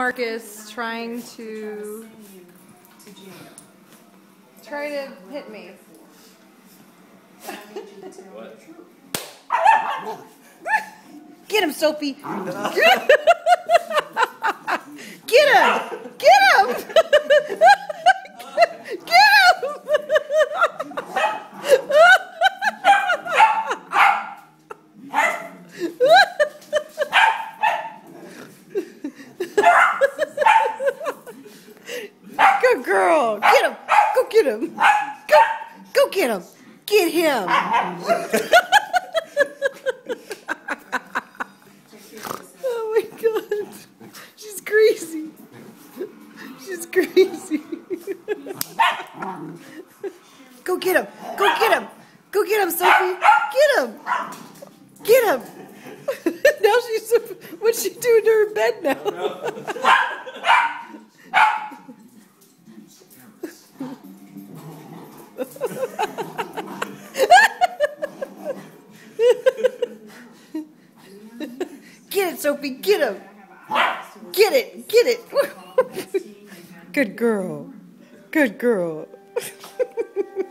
Marcus trying to hit me. Get him, Sophie. Get him! Get him! Get him! Good girl. Get him. Go get him. Go get him. Get him. Oh my God. She's crazy. She's crazy. Go get him. Go get him. Go get him, Sophie. Get him. Get him. Now what's she doing to her bed now? Get it, Sophie. Get him. Get it. Get it. Good girl. Good girl.